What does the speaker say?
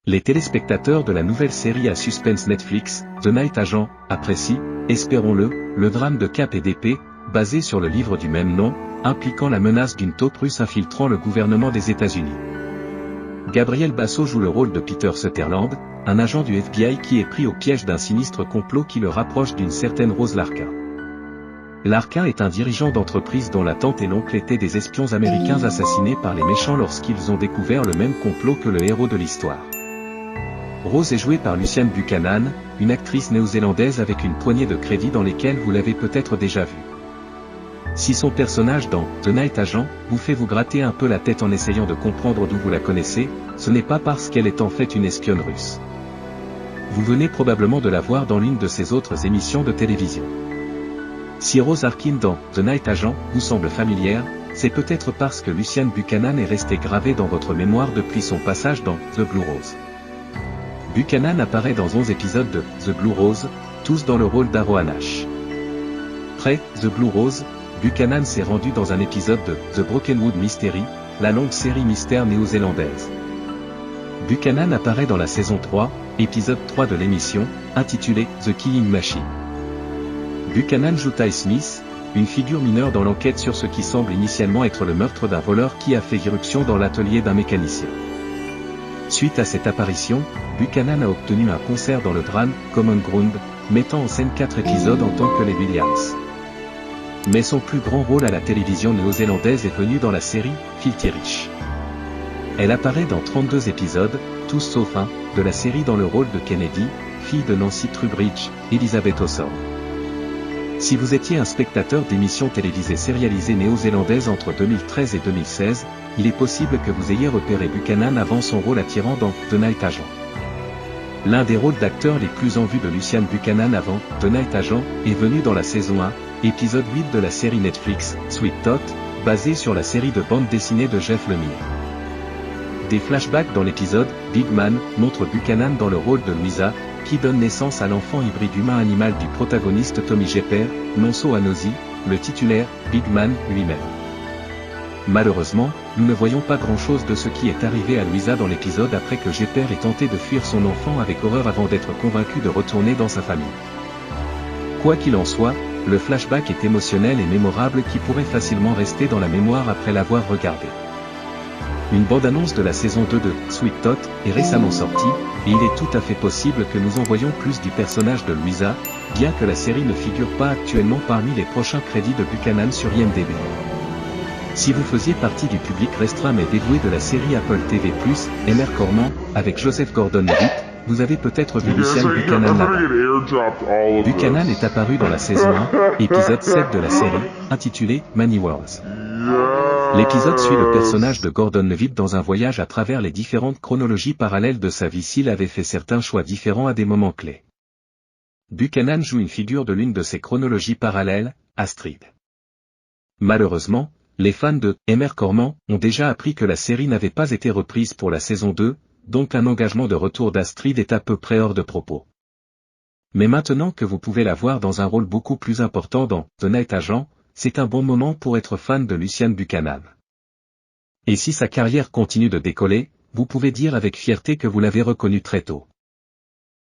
Les téléspectateurs de la nouvelle série à suspense Netflix, The Night Agent, apprécient, espérons-le, le drame de Cap et d'Épée, basé sur le livre du même nom, impliquant la menace d'une taupe russe infiltrant le gouvernement des États-Unis. Gabriel Basso joue le rôle de Peter Sutherland, un agent du FBI qui est pris au piège d'un sinistre complot qui le rapproche d'une certaine Rose Larkin. Larkin est un dirigeant d'entreprise dont la tante et l'oncle étaient des espions américains assassinés par les méchants lorsqu'ils ont découvert le même complot que le héros de l'histoire. Rose est jouée par Luciane Buchanan, une actrice néo-zélandaise avec une poignée de crédits dans lesquels vous l'avez peut-être déjà vue. Si son personnage dans The Night Agent vous fait vous gratter un peu la tête en essayant de comprendre d'où vous la connaissez, ce n'est pas parce qu'elle est en fait une espionne russe. Vous venez probablement de la voir dans l'une de ses autres émissions de télévision. Si Rose Harkin dans The Night Agent vous semble familière, c'est peut-être parce que Luciane Buchanan est restée gravée dans votre mémoire depuis son passage dans The Blue Rose. Buchanan apparaît dans 11 épisodes de The Blue Rose, tous dans le rôle d'Aaron Nash. Après The Blue Rose, Buchanan s'est rendu dans un épisode de The Brokenwood Mystery, la longue série mystère néo-zélandaise. Buchanan apparaît dans la saison 3, épisode 3 de l'émission, intitulée The Killing Machine. Buchanan joue Ty Smith, une figure mineure dans l'enquête sur ce qui semble initialement être le meurtre d'un voleur qui a fait irruption dans l'atelier d'un mécanicien. Suite à cette apparition, Buchanan a obtenu un concert dans le drame Common Ground, mettant en scène 4 épisodes en tant que les Williams. Mais son plus grand rôle à la télévision néo-zélandaise est venu dans la série Filthy Rich. Elle apparaît dans 32 épisodes, tous sauf un, de la série dans le rôle de Kennedy, fille de Nancy Trubridge, Elizabeth Hawthorne. Si vous étiez un spectateur d'émissions télévisées sérialisées néo-zélandaises entre 2013 et 2016, il est possible que vous ayez repéré Buchanan avant son rôle attirant dans The Night Agent. L'un des rôles d'acteurs les plus en vue de Luciane Buchanan avant The Night Agent est venu dans la saison 1, épisode 8 de la série Netflix, Sweet Tot, basée sur la série de bande dessinée de Jeff Lemire. Des flashbacks dans l'épisode Big Man montrent Buchanan dans le rôle de Louisa, qui donne naissance à l'enfant hybride humain-animal du protagoniste Tommy Jepper, Nonso Anozie, le titulaire Big Man lui-même. Malheureusement, nous ne voyons pas grand-chose de ce qui est arrivé à Louisa dans l'épisode après que Jepper ait tenté de fuir son enfant avec horreur avant d'être convaincu de retourner dans sa famille. Quoi qu'il en soit, le flashback est émotionnel et mémorable qui pourrait facilement rester dans la mémoire après l'avoir regardé. Une bande-annonce de la saison 2 de Sweet Tot est récemment sortie, et il est tout à fait possible que nous en voyions plus du personnage de Louisa, bien que la série ne figure pas actuellement parmi les prochains crédits de Buchanan sur IMDb. Si vous faisiez partie du public restreint mais dévoué de la série Apple TV+, Emer Corman, avec Joseph Gordon-Levitt, vous avez peut-être vu Luciane Buchanan là-bas. Buchanan est apparu dans la saison 1, épisode 7 de la série, intitulé Many Worlds. L'épisode suit le personnage de Gordon-Levitt dans un voyage à travers les différentes chronologies parallèles de sa vie s'il avait fait certains choix différents à des moments clés. Buchanan joue une figure de l'une de ces chronologies parallèles, Astrid. Malheureusement, les fans de Emer Corman ont déjà appris que la série n'avait pas été reprise pour la saison 2, donc un engagement de retour d'Astrid est à peu près hors de propos. Mais maintenant que vous pouvez la voir dans un rôle beaucoup plus important dans The Night Agent, c'est un bon moment pour être fan de Luciane Buchanan. Et si sa carrière continue de décoller, vous pouvez dire avec fierté que vous l'avez reconnue très tôt.